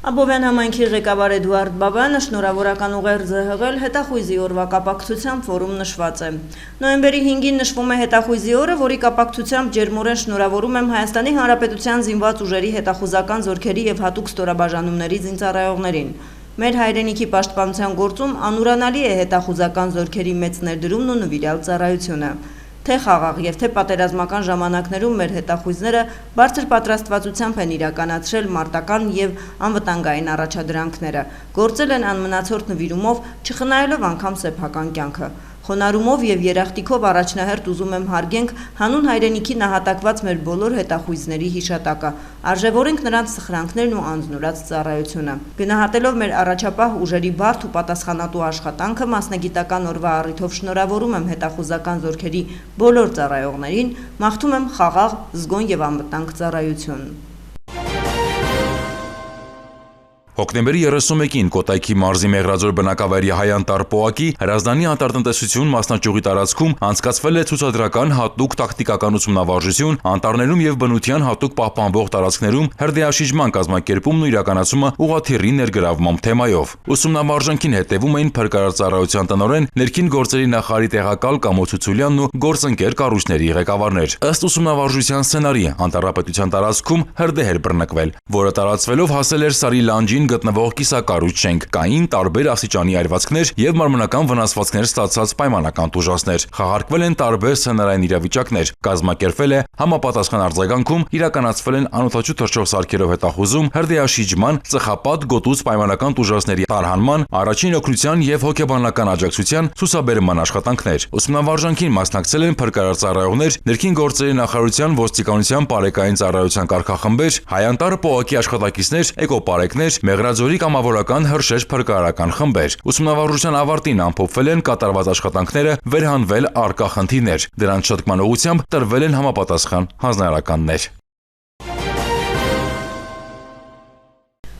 Աբովյան համայնքի ղեկավար Էդուարդ Բաբայանը շնորհավորական ուղերձ է հղել հետախույզի օրվա կապակցությամբ, որում նշված է. Նոյեմբերի 5-ին նշվում է հետախույզի օրը, որի կապակցությամբ ջերմորեն շնորհավորում եմ Հայաստանի Հանրապետության զինված ուժերի հետախուզական զորքերի եւ հատուկ ստորաբաժանումների զինծառայողներին։ Մեր հայրենիքի պաշտպանության գործում անուրանալի է հետախուզական զորքերի մեծ ներդրումն ու նվիրյալ ծառայությունը։ Թե խաղաղ եւ թե պատերազմական ժամանակներում մեր հետախույզները բարձր պատրաստվածությամբ են իրականացրել մարտական եւ անվտանգային առաջադրանքները, գործել են անմնացորդ նվիրումով, չխնայելով անգամ սեփական կյանքը։ Խոնարհումով եւ երախտիկով առաջնահերթ ուզում եմ հարգենք հանուն հայրենիքի նահատակված մեր բոլոր հետախույզների հիշատակը, արժևորենք նրանց սխրանքներն ու անձնուրաց ծառայությունը։ Գնահատելով մեր առաջապահ ուժերի բարդ ու պատասխանատու աշխատանքը, մասնագիտական օրվա առիթով շնորհավորում եմ հետախուզական զորքերի բոլոր ծառայողներին, մաղթում եմ խաղաղ, զգոն եւ անվտանգ ծառայություն։ Հոկտեմբերի 31-ին Կոտայքի մարզի Մեղրաձոր բնակավայրի Հայանտար պոակի Հրազդանի անտառտնտեսություն մասնաճյուղի տարածքում անցկացվել է ցուցադրական հատուկ տակտիկական ուսումնավարժություն, անտառներում եւ բնության հատուկ պահպանվող տարածքներում հրդեհաշիջման կազմակերպումն ու իրականացումը ուղղաթիռի ներգրավման թեմայով։ Ուսումնավարժանքին հետևում էին փրկարարծառայության տնօրեն, ներքին գործերի նախարարի տեղակալ Կամո Ցուցուլյանն ու գործընկեր կառույցների ղեկավարներ։ Ըստ ուսումնավարժության սցենարի, անտառապետության տարածքում հրդեհ էր բռնկվել, որը տարածվելով հասել էր Սարի լանջին գտնվող կիսակառույց շենք, կային տարբեր աստիճանի այրվածքներ եւ մարմնական վնասվածքներ ստացած պայմանական տուժածներ։ Խաղարկվել են տարբեր սցենարային իրավիճակներ, կազմակերպվել է համապատասխան արձագանքում, իրականացվել են անօդաչու թռչող սարքերով հետախուզում, հրդեհաշիջման, ծխապատ գոտուց պայմանական տուժածների տարհանման, առաջին օգնության եւ հոգեբանական աջակցության ցուցաբերման աշխատանքներ։ Ուսումնավարժանքին մասնակցել են փրկարարծառայողներ, ներքին գործերի նախարարության, ոստիկանության, բարեկային ծառայության կարգախմբեր, Հայանտար պոակի աշխատակիցներ, էկոպարեկներ, Մեղրաձորի կամավորական հրշեջ փրկարարական խմբեր։ Ուսումնավարժության ավարտին ամփոփվել են կատարված աշխատանքները, վերհանվել առկա խնդիրներ։ Դրանց շտկման ուղղությամբ տրվել են համապատասխան հանձնարարականներ։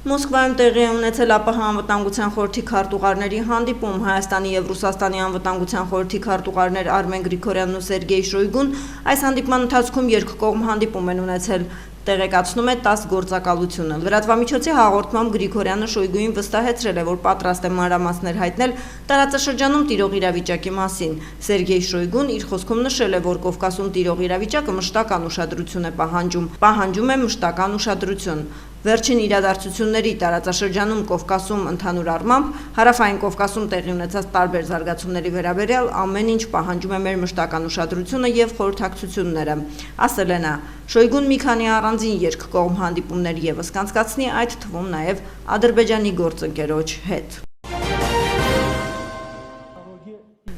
Մոսկվայում տեղի է ունեցել ԱՊՀ անվտանգության խորհրդի քարտուղարների հանդիպում։ Հայաստանի եւ Ռուսաստանի անվտանգության խորհրդի քարտուղարներ Արմեն Գրիգորյանն ու Սերգեյ Շոյգուն այս հանդիպման ընթացքում երկկողմ հանդիպում են ունեցել։ Տեղեկացնում է ՏԱՍՍ գործակալությունը։ Լրատվամիջոցի հաղորդմամբ Գրիգորյանը Շոյգուին վստահեցրել է, որ պատրաստ է մանրամասներ հայտնել տարածաշրջանում տիրող իրավիճակի մասին։ Սերգեյ Շոյգուն իր խոսքում նշել է, որ Կովկասում տիրող իրավիճակը մշտական ուշադրություն է պահանջում է մշտական ուշադրություն։ Վերջին իրադարձությունների տարածաշրջանում Կովկասում ընդհանուր առմամբ հարավային Կովկասում տեղի ունեցած տարբեր զարգացումների վերաբերյալ ամեն ինչ պահանջում է մեր մշտական ուշադրությունը եւ խորհրդակցությունները, ասել է նա։ Շոյգուն մի քանի առանձին երկկողմ հանդիպումներ եւս կանցկացնի, այդ թվում նաեւ Ադրբեջանի գործընկերոջ հետ։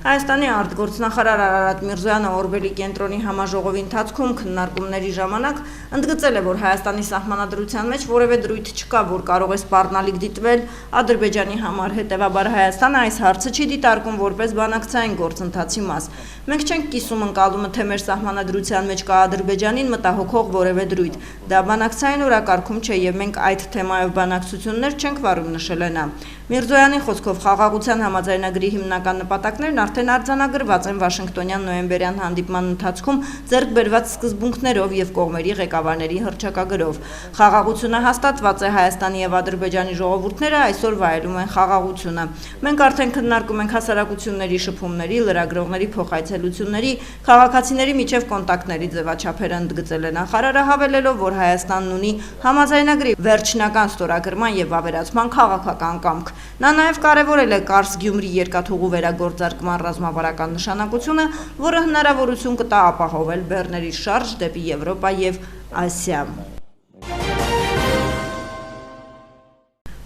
Հայաստանի արտգործնախարար Արարատ Միրզոյանը Օրբելի կենտրոնի համաժողովի ընթացքում քննարկումների ժամանակ ընդգծել է, որ Հայաստանի սահմանադրության մեջ որևէ դրույթ չկա, որ կարող է սպառնալիք դիտվել Ադրբեջանի համար, հետևաբար Հայաստանը այս հարցը չի դիտարկում որպես բանակցային գործընթացի մաս։ Մենք չենք կիսում ընկալումը, թե մեր սահմանադրության մեջ կա Ադրբեջանին մտահոգող որևէ դրույթ։ Դա բանակցային օրակարգում չէ եւ մենք այդ թեմայով բանակցություններ չենք վարում, նշել է նա։ Միրզոյանի խոսքով խաղաղության համաձայնագրի հիմնական նպատակներն արդեն արձանագրված են Վաշինգտոնյան նոյեմբերյան հանդիպման ընթացքում ձեռք բերված սկզբունքներով եւ կողմերի ղեկավարների հռչակագրով։ Խաղաղությունը հաստատված է, Հայաստանի եւ Ադրբեջանի ժողովուրդները այսօր վայելում են խաղաղությունը։ Մենք արդեն քննարկում ենք հասարակությունների շփումների, լրագրողների փոխայցելությունների, քաղաքացիների միջև կոնտակտների ձևաչափերը, ընդգծել է նախարարը, հավելելով, որ Հայաստանն ունի համաձայնագրի վերջնական ստորագրման եւ ավերացման քաղաքական կամք։ Նա նաև կարևորել է Կարս-Գյումրի երկաթուղու վերագործարկման ռազմավարական նշանակությունը, որը հնարավորություն կտա ապահովել բեռների շարժ դեպի Եվրոպա եւ Ասիա։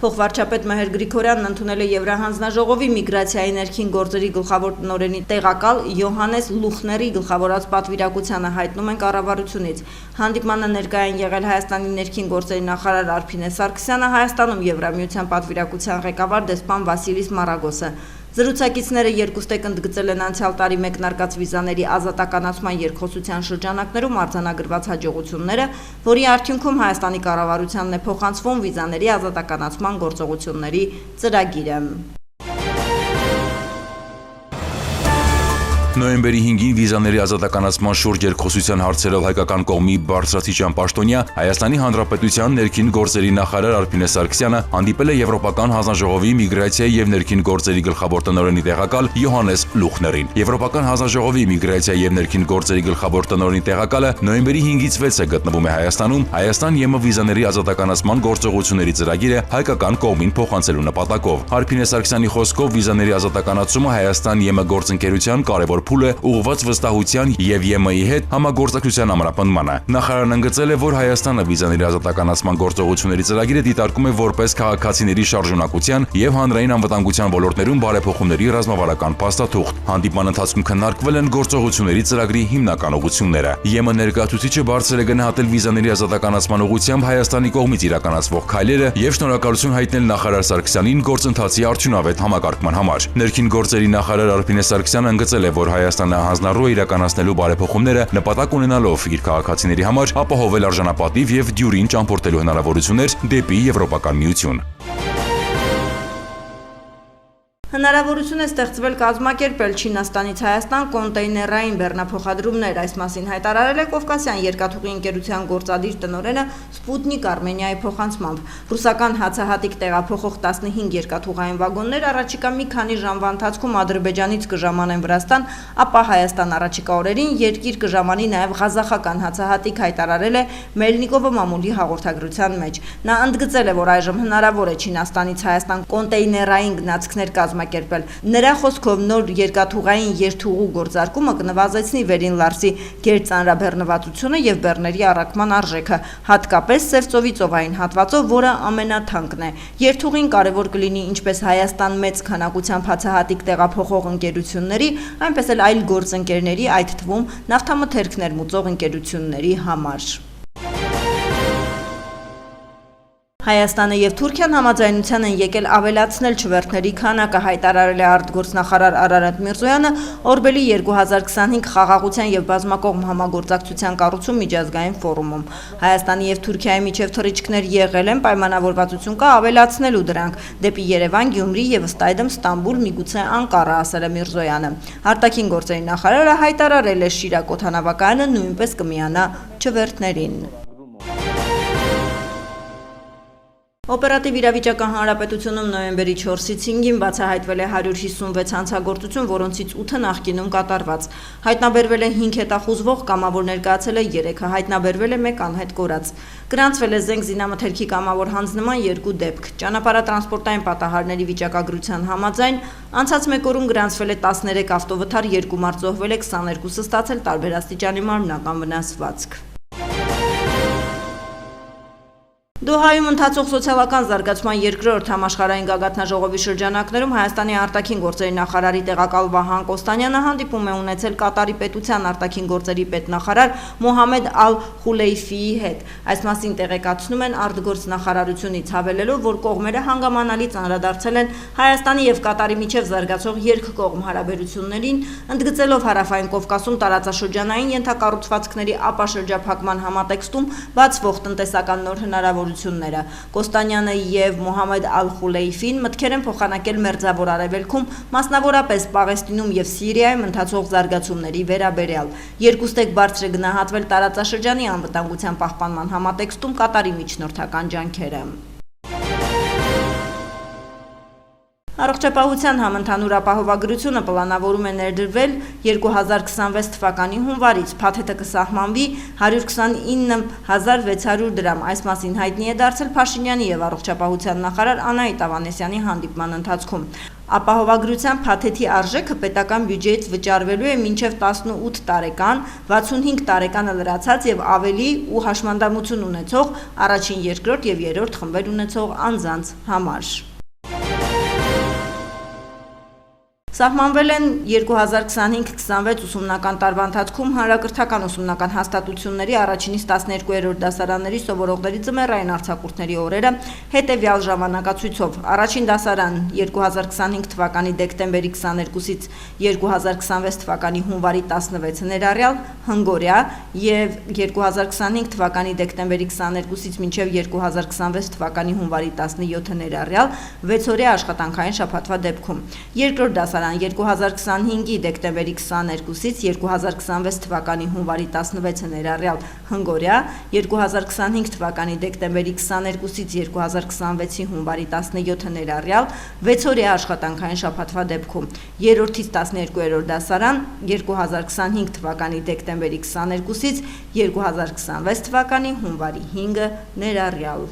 Փոխվարչապետ Մեհեր Գրիգորյանն ընդունել է Եվրահանձնաժողովի միգրացիայի ներքին գործերի գլխավոր տնօրենի տեղակալ Յոհանես Լուխների գլխավորած պատվիրակությանը, հայտնում են կառավարությունից։ Հանդիպմանը ներկայ են եղել Հայաստանի ներքին գործերի նախարար Արփինե Սարգսյանը, Հայաստանում Եվրամիության պատվիրակության ղեկավար դեսպան Վասիլիս Մարագոսը։ Զրուցակիցները երկուստեք ընդգծել են անցյալ տարի մեկնարկած վիզաների ազատականացման երկխոսության շրջանակներում արձանագրված հաջողությունները, որի արդյունքում Հայաստանի կառավարությանն է փոխանցվում վիզաների ազատականացման գործողությունների ծրագիրը։ Նոյեմբերի 5-ին վիզաների ազատականացման շուրջ երկխոսության հարցերով հայկական կողմի բարձրաստիճան պաշտոնյա Հայաստանի Հանրապետության ներքին գործերի նախարար Արփինե Սարգսյանը հանդիպել է Եվրոպական հանձնաժողովի միգրացիայի եւ ներքին գործերի գլխավոր տնօրենի տեղակալ Յոհաննես Լուխներին։ Եվրոպական հանձնաժողովի միգրացիայի եւ ներքին գործերի գլխավոր տնօրենի տեղակալը նոյեմբերի 5-ից 6-ը գտնվում է Հայաստանում Հայաստան-ԵՄ վիզաների ազատականացման գործողությունների ծրագիրը հայկական կողմին փոխանցելու նպատակով։ Արփինե Սարգսյանի խոսքով վիզաների ազատականացումը Հայաստան-ԵՄ գործընկերության կարևոր փուլ է ուղղված վստահության եւ ԵՄ-ի հետ համագործակցության ամրապնդմանը։ Նախարարն ընդգծել է, որ Հայաստանը վիզաների ազատականացման գործողությունների ծրագիրը դիտարկում է որպես քաղաքացիների շարժունակության եւ հանրային անվտանգության ոլորտներում բարեփոխումների ռազմավարական փաստաթուղթ։ Հանդիպման ընթացքում քննարկվել են գործողությունների ծրագրի հիմնական ուղղությունները։ ԵՄ ներկայացուցիչը բարձր է գնահատել վիզաների ազատականացման ուղղությամբ Հայաստանի կողմից իրականացվող քայլերը եւ շնորհակալություն հայտնել նախարար Սարգսյանին գործընթացի արդյունավետ համակարգման համար։ Ներքին գործերի նախարար Արփինե Սարգսյանը ընդգծել է, որ Հայաստանը հանձնառու է իրականացնելու բարեփոխումները նպատակ ունենալով իր քաղաքացիների համար ապահովել արժանապատիվ եւ դյուրին ճամփորդելու հնարավորություններ դեպի Եվրոպական միություն։ Հնարավորություն է ստեղծվել կազմակերպել Չինաստանից Հայաստան կոնտեյներային բեռնափոխադրումներ, այս մասին հայտարարել է Կովկասյան երկաթուղի ընկերության գործադիր տնօրենը Սպուտնիկ Արմենիայի փոխանցմամբ։ Ռուսական հացահատիկ տեղափոխող 15 երկաթուղային վագոններ առաջիկա մի քանի ժամվա ընթացքում Ադրբեջանից կժամանեն Վրաստան, ապա Հայաստան առաջիկա օրերին երկիր կժամանի նաև ղազախական հացահատիկ, հայտարարել է Մելնիկովը մամուլի հաղորդագրության մեջ։ Նա ընդգծել է, որ այժմ հնարավոր է Չինաստանից Հայաստան կոնտեյներային գնացքներ կազմակերպել։ Նրա խոսքով նոր երկաթուղային երթուղու գործարկումը կնվազեցնի վերին Լարսի գերծանրաբեռնվածությունը եւ բեռների առաքման արժեքը, հատկապես Սևծովի ծովային հատվածով, որը ամենաթանկն է։ Երթուղին կարևոր կլինի ինչպես Հայաստան մեծ քանակությամբ հացահատիկ տեղափոխող ընկերությունների, այնպես էլ այլ գործընկերների, այդ թվում նավթամթերքներ մուծող ընկերությունների համար։ Հայաստանը եւ Թուրքիան համաձայնության են եկել ավելացնել չվերթների քանակը, հայտարարել է արտգործնախարար Արարատ Միրզոյանը Օրբելի 2025 խաղաղության եւ բազմակողմ համագործակցության կառուցում միջազգային ֆորումում։ Հայաստանի եւ Թուրքիայի միջև թռիչքներ եղել են, պայմանավորվածություն կա ավելացնելու դրանք դեպի Երևան, Գյումրի եւ ըստ այդմ Ստամբուլ, միգուցե Անկարա, ասել է Միրզոյանը։ Արտաքին գործերի նախարարը հայտարարել է Շիրակ օդանավակայանը նույնպես կմիանա չվերթներին։ Օպերատիվ իրավիճակը Հանրապետությունում նոյեմբերի 4-ից 5-ին բացահայտվել է 156 հանցագործություն, որոնցից 8-ը նախկինում կատարված։ Հայտնաբերվել է 5 հետախուզվող, կամավոր ներկայացել է 3-ը, հայտնաբերվել է 1 անհետ կորած։ Գրանցվել է զենք զինամթերքի կամավոր հանձնման 2 դեպք։ Ճանապարհատրանսպորտային պատահարների վիճակագրության համաձայն անցած 1 օրում գրանցվել է 13 ավտովթար, 2 մարդ զոհվել է, 22-ը ստացել տարբեր աստիճանի մարմնական վնասվածք։ Դոհայում ընթացող սոցիալական զարգացման երկրորդ համաշխարհային գագաթնաժողովի շրջանակներում Հայաստանի արտաքին գործերի նախարարի տեղակալ Վահան Կոստանյանը հանդիպում է ունեցել Կատարի պետության արտաքին գործերի պետնախարար Մոհամեդ Ալ-Խուլեյֆիի հետ։ Այս մասին տեղեկացնում են արտգործնախարարությունից, հավելելով, որ կողմերը հանգամանալի ծանրադարձել են Հայաստանի եւ Կատարի միջև զարգացող երկկողմ հարաբերություններին, ընդգծելով Հարավային Կովկասում տարածաշրջանային ենթակառուցվածքների ապաշրջափակման համատեքստում բացվող տնտեսական նոր հնարավորությունները։ Կոստանյանը եւ Մոհամեդ Ալ-Խուլեյֆին մտքեր են փոխանակել Մերձավոր Արևելքում, մասնավորապես Պաղեստինում եւ Սիրիայում ընթացող զարգացումների վերաբերյալ։ Երկուստեք բարձր է գնահատվել տարածաշրջանի անվտանգության պահպանման համատեքստում Կատարի միջնորդական ջանքերը։ Առողջապահության համընդհանուր ապահովագրությունը պլանավորում է ներդրվել 2026 թվականի հունվարից, փաթեթը կսահմանվի 129,600 դրամ, այս մասին հայտնի է դարձել Փաշինյանի եւ առողջապահության նախարար Անահիտ Ավանեսյանի հանդիպման ընթացքում։ Ապահովագրության փաթեթի արժեքը պետական բյուջեից վճարվելու է մինչև 18 տարեկան, 65 տարեկանը լրացած եւ ավելի ու հաշմանդամություն ունեցող առաջին, երկրորդ եւ երրորդ խմբեր ունեցող անձանց համար։ Սահմանվել են 2025-26 ուսումնական տարվա ընթացքում հանրակրթական ուսումնական հաստատությունների առաջինից 12-րդ դասարանների սովորողների ձմեռային արձակուրդների օրերը հետևյալ ժամանակացույցով։ Առաջին դասարան 2025 թվականի դեկտեմբերի 22-ից 2026 թվականի հունվարի 16-ը ներառյալ հնգօրյա եւ 2025 թվականի դեկտեմբերի 22-ից մինչև 2026 թվականի հունվարի 17-ը ներառյալ 6-օրյա աշխատանքային շաբաթվա դեպքում։ Երկրորդ դասարան դասարան 2025-ի դեկտեմբերի 22-ից 2026 թվականի հունվարի 16-ը ներառյալ Հնգորիա, 2025 թվականի դեկտեմբերի 22-ից 2026-ի հունվարի 17-ը ներառյալ 6-օրյա աշխատանքային շաբաթվա դեպքում, 3-ից 12-րդ դասարան 2025 թվականի դեկտեմբերի 22-ից 2026 թվականի հունվարի 5-ը ներառյալ։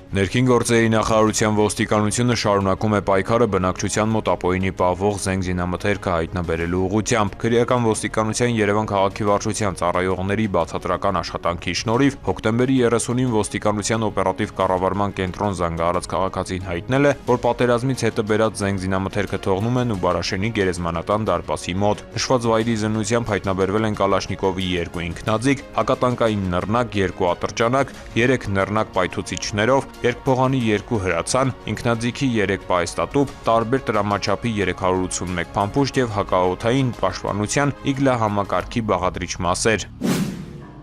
Ներքին գործերի նախարարության ոստիկանությունը շարունակում է պայքարը բնակչության մոտ ապօրինի պահվող զենք զինամթերքը հայտնաբերելու ուղղությամբ։ Քրեական ոստիկանության Երևան քաղաքի վարչության ծառայողների բացատրական աշխատանքի շնորհիվ հոկտեմբերի 30-ին ոստիկանության օպերատիվ կառավարման կենտրոն Զանգարած քաղաքացին հայտնել է, որ պատերազմից հետը բերած զենք զինամթերքը թողնում են Ուբարաշենի գերեզմանատան դարպասի մոտ։ Նշված վայրի զննությամբ հայտնաբերվել են Կալաշնիկովի 2 ինքնաձիգ, հակատանկային նռնակ, 2 ատրճանակ, 3 նռնակ պայթուցիչներով, երկփողանի 2 հրացան, ինքնաձիգի 3 պահեստատուփ, տարբեր տրամաչափի 381 փամփուշտ եւ հակաօդային պաշտպանության իգլա համակարգի բաղադրիչ մասեր։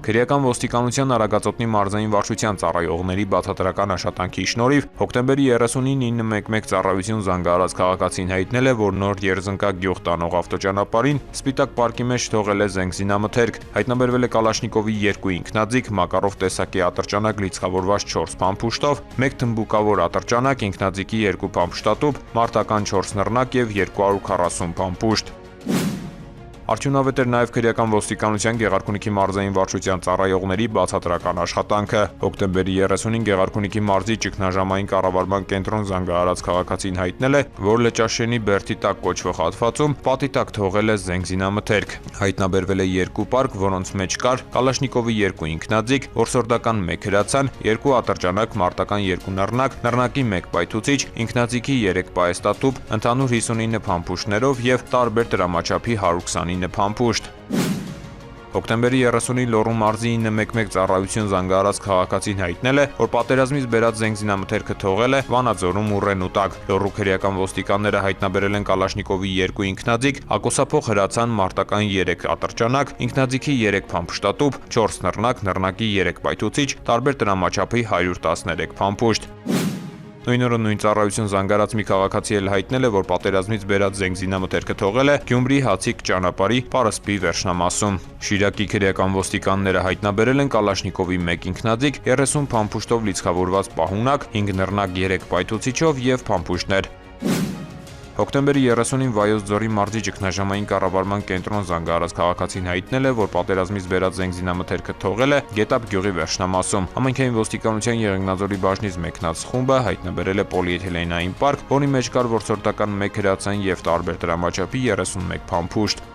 Քրեական ոստիկանության Արագածոտնի մարզային վարչության ծառայողների բացատրական աշխատանքի շնորհիվ հոկտեմբերի 30-ին 911 ծառայություն Զանգարած քաղաքացին հայտնել է, որ նոր Երզնկա գյուղ տանող ավտոճանապարհին Սպիտակ պարկի մեջ թողել է զենք զինամթերք, հայտնաբերվել է Կալաշնիկովի 2 ինքնաձիգ, Մակարով տեսակի ատրճանակ լիցքավորված 4 փամփուշտով, 1 թմբուկավոր ատրճանակ, ինքնաձիգի 2 փամփշտատուփ, մարտական 4 նռնակ եւ 240 փամփուշտ։ Արդյունավետ էր նաև քրեական ոստիկանության Գեղարքունիքի մարզային վարչության ծառայողների բացատրական աշխատանքը։ Հոկտեմբերի 30-ին Գեղարքունիքի մարզի ճգնաժամային կառավարման կենտրոն Զանգարած քաղաքացին հայտնել է, որ Լճաշենի Բերդի տակ կոչվող հատվածում պատի տակ թողել է զենք զինամթերք։ Հայտնաբերվել է 2 պարկ, որոնց մեջ կար Կալաշնիկովի 2 ինքնաձիգ, որսորդական 1 հրացան, 2 ատրճանակ, մարտական 2 նռնակ, նռնակի 1 պայթուցիչ, ինքնաձիգի 3 պահեստատուփ, ընդհանուր 59 փամփուշտներով եւ տարբեր տրամաչափի 129 փամփուշտ։ Հոկտեմբերի 30-ին Լոռու մարզի 911 ծառայություն Զանգարած քաղաքացին հայտնել է, որ պատերազմից բերած զենք զինամթերքը թողել է Վանաձորում Ուռենու տակ։ Լոռու քրեական ոստիկանները հայտնաբերել են Կալաշնիկովի 2 ինքնաձիգ, ակոսափող հրացան, մարտական 3 ատրճանակ, ինքնաձիգի 3 փամփշտատուփ, 4 նռնակ, նռնակի 3 պայթուցիչ, տարբեր տրամաչափի 113 փամփուշտ։ Նույն օրը նույն ծառայություն Զանգարած մի քաղաքացի էլ հայտնել է, որ պատերազմից բերած զենք զինամթերքը թողել է Գյումրի Հացիկ ճանապարհի Պարսպի վերջնամասում։ Շիրակի քրեական ոստիկանները հայտնաբերել են Կալաշնիկովի 1 ինքնաձիգ, 30 փամփուշտով լիցքավորված պահունակ, 5 նռնակ, 3 պայթուցիչով եւ փամփուշտներ։ Հոկտեմբերի 30-ին Վայոց ձորի մարզի ճգնաժամային կառավարման կենտրոն Զանգարած քաղաքացին հայտնել է, որ պատերազմից բերած զենք զինամթերքը թողել է Գետապ գյուղի վերջնամասում։ Համայնքային ոստիկանության Եղեգնաձորի բաժնից մեկնած խումբը հայտնաբերել է պոլիէթիլենային պարկ, որի մեջ կար որսորդական 1 հրացան եւ տարբեր տրամաչափի 31 փամփուշտ։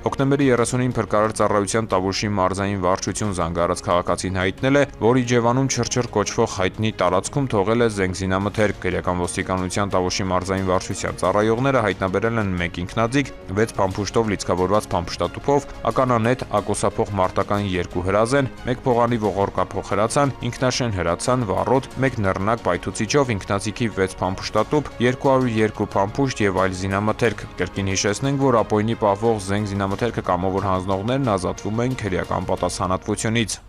Հոկտեմբերի 30-ին Փրկարար ծառայության Տավուշի մարզային վարչություն Զանգարած քաղաքացին հայտնել է, որ Իջևանում Չրչր կոչվող հայտնի տարածքում թողել է զենք զինամթերք։ Քրեական ոստիկանության Տավուշի մարզային վարչության ծառայողները հայտնաբերել են 1 ինքնաձիգ, 6 փամփուշտով լիցքավորված փամփշտատուփով, ականանետ, ակոսափող մարտական 2 հրազեն, 1 փողանի ողորկափող հրացան, ինքնաշեն հրացան, վառոդ, 1 նռնակ պայթուցիչով, ինքնաձիգի 6 փամփշտատուփ, 202 փամփուշտ եւ այլ զինամթերք։ Կրկին հիշեցնենք, որ ապօրինի պահվող զենք զինամթերքը կամավոր հանձնողներն ազատվում են քրեական պատասխանատվությունից։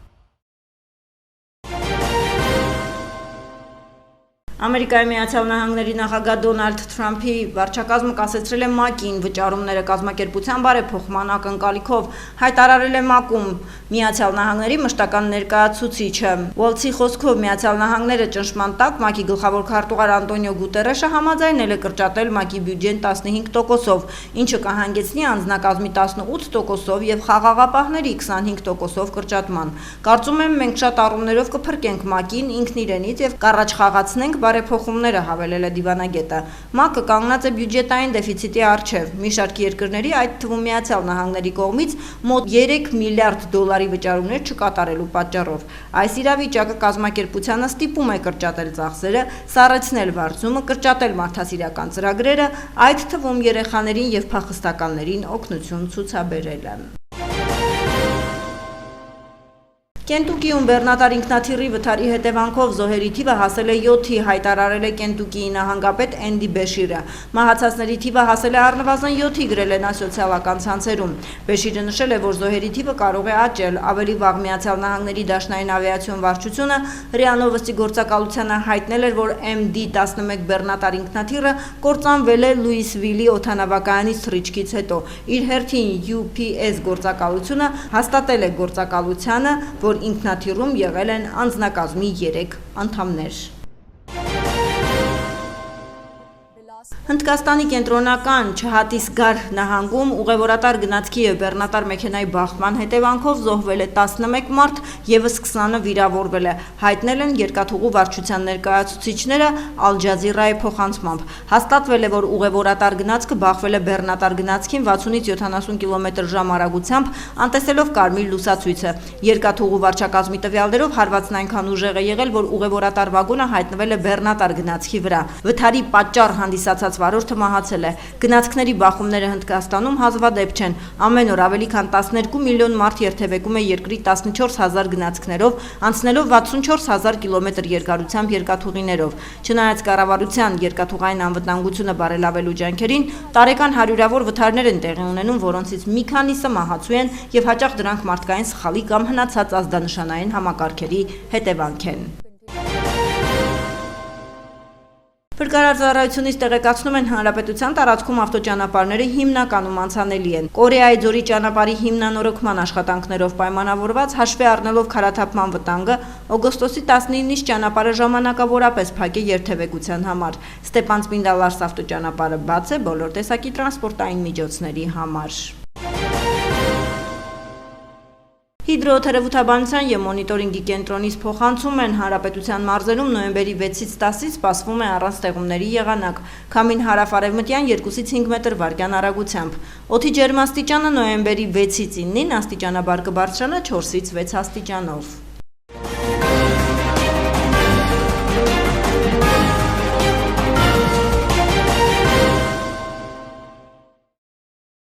Ամերիկայի Միացյալ Նահանգների նախագահ Դոնալդ Թրամփի վարչակազմը կասեցրել է ՄԱԿ-ին վճարումները կազմակերպության բարեփոխման ակնկալիքով, հայտարարել է ՄԱԿ-ում Միացյալ Նահանգների մշտական ներկայացուցիչը։ Ուոլթսի խոսքով Միացյալ Նահանգները ճնշման տակ ՄԱԿ-ի գլխավոր քարտուղար Անտոնիո Գուտերեշը համաձայնել է կրճատել ՄԱԿ-ի բյուջեն 15%-ով, ինչը կհանգեցնի անձնակազմի 18%-ով եւ խաղաղապահների 25%-ով կրճատման։ Կարծում եմ, մենք շատ առումներով կփրկենք ՄԱԿ-ին ինքն իրենից եւ կառաջ խաղացնենք բարեփոխումները, հավելել է դիվանագետը։ ՄԱԿ-ը կանգնած է բյուջետային դեֆիցիտի առջև։ Մի շարք երկրների, այդ թվում Միացյալ Նահանգների կողմից մոտ 3 միլիարդ դոլարի վճարումներ չկատարելու պատճառով։ Այս իրավիճակը կազմակերպությանը ստիպում է կրճատել ծախսերը, սառեցնել վարձումը, կրճատել մարդասիրական ծրագրերը, այդ թվում երեխաներին եւ փախստականներին օգնություն ցուցաբերելը։ Կենտուկիում բեռնատար ինքնաթիռի վթարի հետևանքով զոհերի թիվը հասել է 7-ի, հայտարարել է Կենտուկիի նահանգապետ Էնդի Բեշիրը։ Մահացածների թիվը հասել է առնվազն 7-ի, գրել է նա սոցիալական ցանցերում։ Բեշիրը նշել է, որ զոհերի թիվը կարող է աճել։ Ավելի վաղ Միացյալ Նահանգների դաշնային ավիացիոն վարչությունը ՌԻԱ Նովոստի գործակալությանը հայտնել էր, որ MD-11 բեռնատար ինքնաթիռը կործանվել է Լուիսվիլի օդանավակայանից թռիչքից հետո։ Իր հերթին UPS գործակալությունը հաստատել է գործակալությանը, որ ինքնաթիռում եղել են անձնակազմի 3 անդամներ։ Հնդկաստանի կենտրոնական Չհատիսգար նահանգում ուղևորատար գնացքի և բեռնատար մեքենայի բախման հետևանքով զոհվել է 11 մարդ, ևս 20-ը վիրավորվել է, հայտնել են երկաթուղու վարչության ներկայացուցիչները Ալ Ջազիրայի փոխանցմամբ։ Հաստատվել է, որ ուղևորատար գնացքը բախվել է բեռնատար գնացքին 60-ից 70 կմ/ժ արագությամբ, անտեսելով կարմիր լուսացույցը։ Երկաթուղու վարչակազմի տվյալներով հարվածն այնքան ուժեղ է եղել, որ ուղևորատար վագոնը հայտնվել է բեռնատար գնացքի վրա։ Վթարի պատճառ հանդիսացած վարորդը մահացել է։ Գնացքների բախումները Հնդկաստանում հազվադեպ չեն։ Ամեն օր ավելի քան 12 միլիոն մարդ երթևեկում է երկրի 14,000 գնացքներով, անցնելով 64,000 կիլոմետր երկարությամբ երկաթուղիներով։ Չնայած կառավարության երկաթուղային անվտանգությունը բարելավելու ջանքերին, տարեկան հարյուրավոր վթարներ են տեղի ունենում, որոնցից մի քանիսը մահացու են և հաճախ դրանք մարդկային սխալի կամ հնացած ազդանշանային համակարգերի հետևանք են։ Փրկարարծառայությունից տեղեկացնում են, հանրապետության տարածքում ավտոճանապարհները հիմնականում անցանելի են։ Կորեայի ձորի ճանապարհի հիմնանորոգման աշխատանքներով պայմանավորված, հաշվի առնելով քարաթափման վտանգը, օգոստոսի 19-ից ճանապարհը ժամանակավորապես փակ է երթևեկության համար։ Ստեփան-Ծմինդալարս ավտոճանապարհը բաց է բոլոր տեսակի տրանսպորտային միջոցների համար։ Հիդրոթերապևտաբանության և մոնիտորինգի կենտրոնից փոխանցում են, հանրապետության մարզերում նոյեմբերի 6-ից 10-ից սպասվում է առանց ստեղումների եղանակ, քամին հարավ-արևմտյան 2-ից 5 մետր վարկյան արագությամբ։ Օդի ջերմաստիճանը նոյեմբերի 6-ից 9-ին աստիճանաբար կբարձրանա 4-ից 6 աստիճանով։